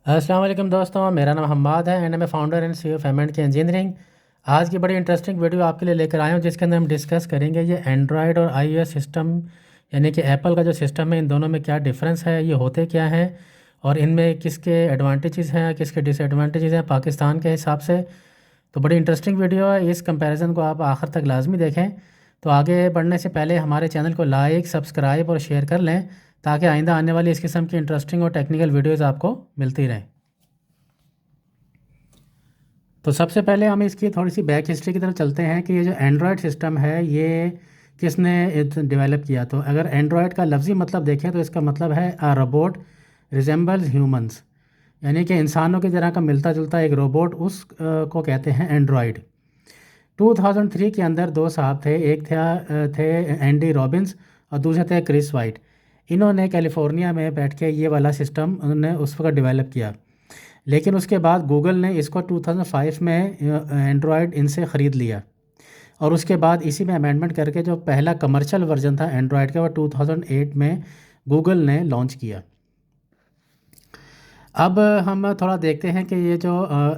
अस्सलाम वालेकुम दोस्तों, मेरा नाम हम्माद है एंड मैं founder and CEO of M and K engineering. आज की बड़ी इंटरेस्टिंग वीडियो आपके लिए लेकर आया हूँ जिसके अंदर हम डिस्कस करेंगे ये एंड्रॉयड और आईओएस सिस्टम, यानी कि एप्पल का जो सिस्टम है, इन दोनों में क्या डिफरेंस है, ये होते क्या हैं और इनमें किसके एडवांटेजेस हैं, किसके डिसएडवांटेजेस हैं पाकिस्तान के हिसाब से। तो बड़ी इंटरेस्टिंग वीडियो है, इस कंपैरिजन को आप आखिर तक लाजमी देखें। तो आगे बढ़ने से पहले हमारे चैनल को लाइक, सब्सक्राइब और शेयर कर लें ताकि आइंदा आने वाली इस किस्म की इंटरेस्टिंग और टेक्निकल वीडियोज़ आपको मिलती रहें। तो सबसे पहले हम इसकी थोड़ी सी बैक हिस्ट्री की तरफ चलते हैं कि ये जो एंड्रॉयड सिस्टम है ये किसने डेवलप किया। तो अगर एंड्रॉयड का लफ्ज़ी मतलब देखें तो इसका मतलब है अ रोबोट रिजेंबल्स ह्यूमंस, यानी कि इंसानों की तरह का मिलता जुलता एक रोबोट, उस को कहते हैं एंड्रॉयड। 2003 के अंदर दो साहब थे, एक थे एंडी रॉबिन्स और दूसरे थे क्रिस वाइट। इन्होंने कैलिफोर्निया में बैठ के ये वाला सिस्टम उन्होंने उस वक्त डेवलप किया। लेकिन उसके बाद गूगल ने इसको 2005 में एंड्रॉयड इनसे ख़रीद लिया और उसके बाद इसी में अमेंडमेंट करके जो पहला कमर्शियल वर्जन था एंड्रॉयड का वो 2008 में गूगल ने लॉन्च किया। अब हम थोड़ा देखते हैं कि ये जो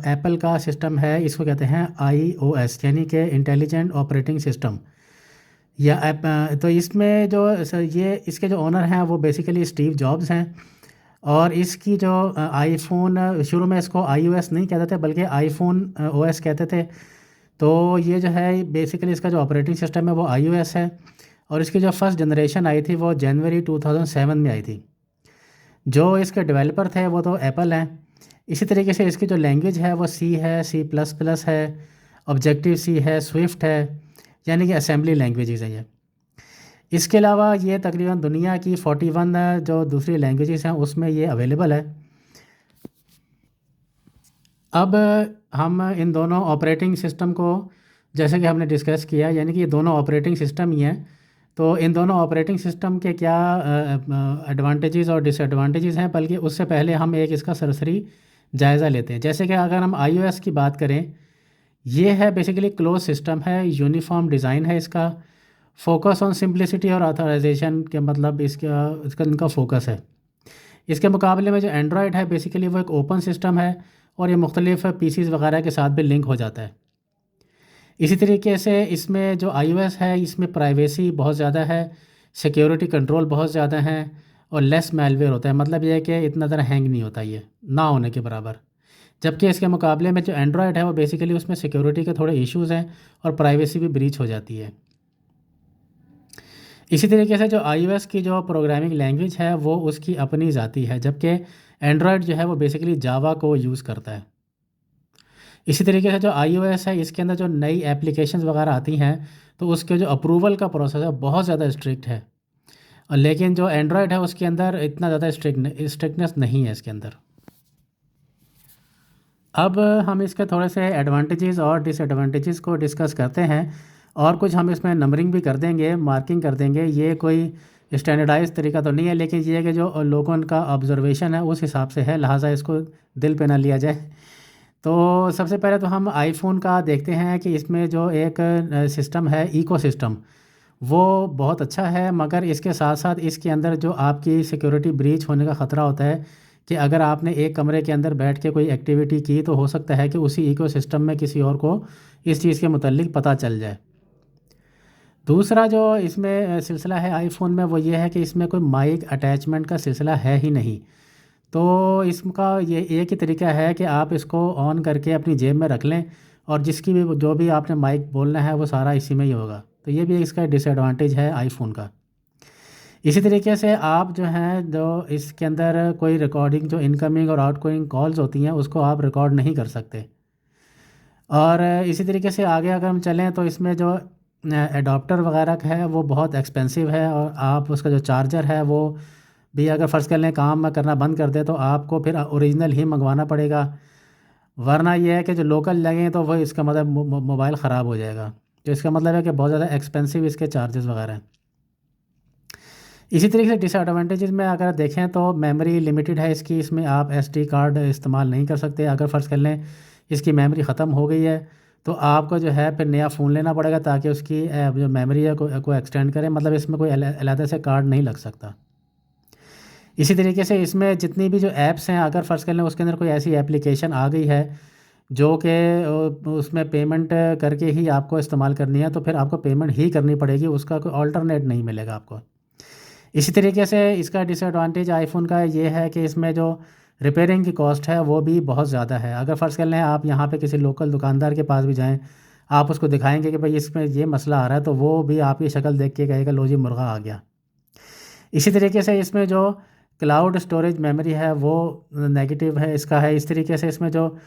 एप्पल का सिस्टम है इसको कहते हैं iOS, यानी कि इंटेलिजेंट ऑपरेटिंग सिस्टम या तो इसमें जो ये इसके जो ओनर हैं वो बेसिकली स्टीव जॉब्स हैं। और इसकी जो आईफोन, शुरू में इसको iOS नहीं कहते थे बल्कि आईफोन ओएस कहते थे। तो ये जो है बेसिकली इसका जो ऑपरेटिंग सिस्टम है वो iOS है और इसकी जो फर्स्ट जनरेशन आई थी वो जनवरी 2007 में आई थी। जो इसके डेवलपर थे वो तो एप्पल हैं। इसी तरीके से इसकी जो लैंग्वेज है वो सी है, C++ है, ऑब्जेक्टिव सी है, स्विफ्ट है, यानी कि असेंबली लैंग्वेजेस है ये। इसके अलावा ये तकरीबन दुनिया की 41 जो दूसरी लैंग्वेजेस हैं उसमें ये अवेलेबल है। अब हम इन दोनों ऑपरेटिंग सिस्टम को, जैसे कि हमने डिस्कस किया, यानी कि ये दोनों ऑपरेटिंग सिस्टम ही हैं। तो इन दोनों ऑपरेटिंग सिस्टम के क्या एडवांटेजेस और डिसएडवांटेजेस हैं, बल्कि उससे पहले हम एक इसका सरसरी जायज़ा लेते हैं। जैसे कि अगर हम iOS की बात करें, ये है बेसिकली क्लोज सिस्टम है, यूनिफॉर्म डिज़ाइन है इसका, फोकस ऑन सिंप्लिसिटी और ऑथराइजेशन के मतलब इसका इसका इनका फोकस है। इसके मुकाबले में जो एंड्रॉयड है बेसिकली वो एक ओपन सिस्टम है और ये मुख्तलिफ पीसीज वगैरह के साथ भी लिंक हो जाता है। इसी तरीके से इसमें जो iOS है इसमें प्राइवेसी बहुत ज़्यादा है, सिक्योरिटी कंट्रोल बहुत ज़्यादा हैं और लेस मेलवेयर होता है। मतलब ये है कि इतना ज़रा हैंग नहीं होता ये, ना होने के बराबर। जबकि इसके मुकाबले में जो एंड्रॉयड है वो बेसिकली उसमें सिक्योरिटी के थोड़े इश्यूज़ हैं और प्राइवेसी भी ब्रीच हो जाती है। इसी तरीके से जो iOS की जो प्रोग्रामिंग लैंग्वेज है वो उसकी अपनी ज़ाती है, जबकि एंड्रॉयड जो है वो बेसिकली जावा को यूज़ करता है। इसी तरीके से जो iOS है इसके अंदर जो नई एप्लीकेशंस वगैरह आती हैं तो उसके जो अप्रूवल का प्रोसेस है बहुत ज़्यादा स्ट्रिक्ट है, और लेकिन जो एंड्रॉयड है उसके अंदर इतना ज़्यादा स्ट्रिक्टनेस नहीं है इसके अंदर। अब हम इसके थोड़े से एडवांटेजेस और डिसएडवांटेजेस को डिस्कस करते हैं और कुछ हम इसमें नंबरिंग भी कर देंगे, मार्किंग कर देंगे। ये कोई स्टैंडर्डाइज तरीका तो नहीं है, लेकिन ये है कि जो लोगों का ऑब्जर्वेशन है उस हिसाब से है, लिहाजा इसको दिल पे ना लिया जाए। तो सबसे पहले तो हम आईफ़ोन का देखते हैं कि इसमें जो एक सिस्टम है, इकोसिस्टम, वो बहुत अच्छा है, मगर इसके साथ साथ इसके अंदर जो आपकी सिक्योरिटी ब्रीच होने का ख़तरा होता है कि अगर आपने एक कमरे के अंदर बैठ के कोई एक्टिविटी की तो हो सकता है कि उसी इकोसिस्टम में किसी और को इस चीज़ के मुतल्लिक पता चल जाए। दूसरा जो इसमें सिलसिला है आईफ़ोन में वो ये है कि इसमें कोई माइक अटैचमेंट का सिलसिला है ही नहीं। तो इसका ये एक ही तरीका है कि आप इसको ऑन करके अपनी जेब में रख लें और जिसकी भी जो भी आपने माइक बोलना है वो सारा इसी में ही होगा। तो ये भी इसका डिसएडवांटेज है आईफ़ोन का। इसी तरीके से आप जो हैं, जो इसके अंदर कोई रिकॉर्डिंग, जो इनकमिंग और आउटगोइंग कॉल्स होती हैं उसको आप रिकॉर्ड नहीं कर सकते। और इसी तरीके से आगे अगर हम चलें तो इसमें जो एडाप्टर वगैरह का है वो बहुत एक्सपेंसिव है और आप उसका जो चार्जर है वो भी अगर फ़र्ज़ कर लें काम करना बंद कर दे तो आपको फिर ओरिजिनल ही मंगवाना पड़ेगा, वरना ये है कि जो लोकल लगें तो वो इसका मतलब मोबाइल ख़राब हो जाएगा। तो इसका मतलब है कि बहुत ज़्यादा एक्सपेंसिव इसके चार्जेस वगैरह हैं। इसी तरीके से डिसएडवांटेजेस में अगर देखें तो मेमोरी लिमिटेड है इसकी, इसमें आप SD कार्ड इस्तेमाल नहीं कर सकते। अगर फ़र्ज़ कर लें इसकी मेमोरी ख़त्म हो गई है तो आपको जो है फिर नया फ़ोन लेना पड़ेगा ताकि उसकी जो मेमोरी है को एक्सटेंड करें, मतलब इसमें कोई अलहदा से कार्ड नहीं लग सकता। इसी तरीके से इसमें जितनी भी जो ऐप्स हैं, अगर फ़र्ज़ कर लें उसके अंदर कोई ऐसी एप्लीकेशन आ गई है जो कि उसमें पेमेंट करके ही आपको इस्तेमाल करनी है, तो फिर आपको पेमेंट ही करनी पड़ेगी, उसका कोई अल्टरनेट नहीं मिलेगा आपको। इसी तरीके से इसका डिसएडवांटेज आईफ़ोन का ये है कि इसमें जो रिपेयरिंग की कॉस्ट है वो भी बहुत ज़्यादा है। अगर फ़र्ज़ कर लें आप यहाँ पे किसी लोकल दुकानदार के पास भी जाएँ, आप उसको दिखाएँगे कि भाई इसमें ये मसला आ रहा है, तो वो भी आपकी शक्ल देख के कहेगा लो जी मुर्गा आ गया। इसी तरीके से इसमें जो क्लाउड स्टोरेज मेमोरी है वो नेगेटिव है इसका है। इस तरीके से इसमें जो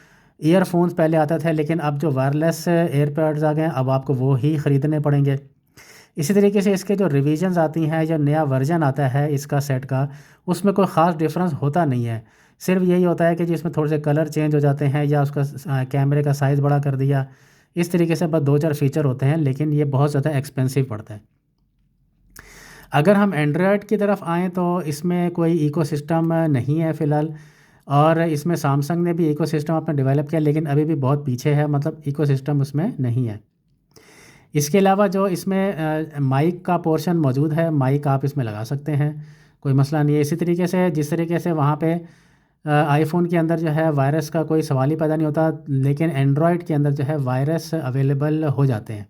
ईयरफ़ोन्स पहले आता था, लेकिन अब जो वायरलेस एयरपॉड्स आ गए हैं, अब आपको वो ही ख़रीदने पड़ेंगे। इसी तरीके से इसके जो रिवीजन्स आती हैं, जो नया वर्ज़न आता है इसका सेट का, उसमें कोई ख़ास डिफ़रेंस होता नहीं है। सिर्फ़ यही होता है कि जिसमें थोड़े से कलर चेंज हो जाते हैं या उसका कैमरे का साइज़ बड़ा कर दिया। इस तरीके से बस 2-4 फ़ीचर होते हैं, लेकिन ये बहुत ज़्यादा एक्सपेंसिव पड़ता है। अगर हम एंड्रॉयड की तरफ आएँ तो इसमें कोई इकोसिस्टम नहीं है फ़िलहाल, और इसमें सैमसंग ने भी इकोसिस्टम अपना डेवलप किया, लेकिन अभी भी बहुत पीछे है, मतलब इकोसिस्टम उसमें नहीं है। इसके अलावा जो इसमें माइक का पोर्शन मौजूद है, माइक आप इसमें लगा सकते हैं, कोई मसला नहीं है। इसी तरीके से जिस तरीके से वहाँ पे आईफ़ोन के अंदर जो है वायरस का कोई सवाल ही पैदा नहीं होता, लेकिन एंड्रॉयड के अंदर जो है वायरस अवेलेबल हो जाते हैं।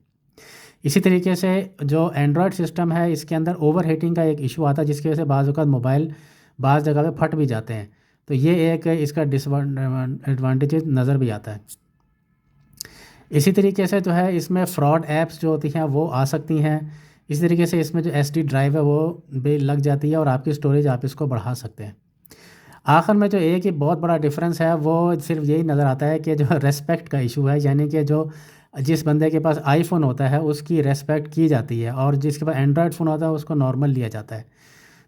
इसी तरीके से जो एंड्रॉयड सिस्टम है इसके अंदर ओवरहीटिंग का एक इशू आता है, जिसकी वजह से बाज़ औक़ात मोबाइल बाज़ जगह पे फट भी जाते हैं। तो ये एक इसका एडवांटेज नज़र भी आता है। इसी तरीके से जो है इसमें फ्रॉड ऐप्स जो होती हैं वो आ सकती हैं। इसी तरीके से इसमें जो एसडी ड्राइव है वो भी लग जाती है और आपकी स्टोरेज आप इसको बढ़ा सकते हैं। आखिर में जो एक ही बहुत बड़ा डिफरेंस है वो सिर्फ यही नज़र आता है कि जो रिस्पेक्ट का इशू है, यानी कि जो जिस बंदे के पास आईफ़ोन होता है उसकी रिस्पेक्ट की जाती है और जिसके पास एंड्रॉयड फ़ोन होता है उसको नॉर्मल लिया जाता है।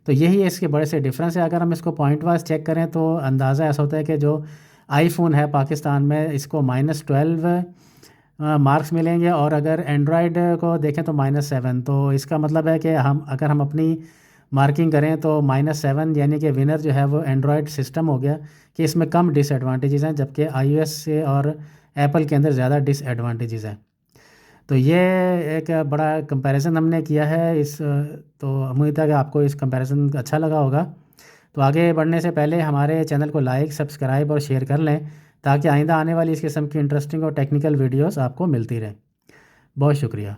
तो यही इसके बड़े से डिफरेंस है। अगर हम इसको पॉइंट वाइज़ चेक करें तो अंदाज़ा ऐसा होता है कि जो आईफ़ोन है पाकिस्तान में इसको -12 मार्क्स मिलेंगे, और अगर एंड्रॉयड को देखें तो -7। तो इसका मतलब है कि हम अपनी मार्किंग करें तो -7 यानी कि विनर जो है वो एंड्रॉयड सिस्टम हो गया, कि इसमें कम डिसएडवांटेजेस हैं, जबकि आईओएस से और एप्पल के अंदर ज़्यादा डिसएडवांटेजेस हैं। तो ये एक बड़ा कंपैरिज़न हमने किया है तो उम्मीद है कि आपको इस कंपैरिज़न अच्छा लगा होगा। तो आगे बढ़ने से पहले हमारे चैनल को लाइक, सब्सक्राइब और शेयर कर लें, ताकि आइंदा आने वाली इस किस्म की इंटरेस्टिंग और टेक्निकल वीडियोस आपको मिलती रहें। बहुत शुक्रिया।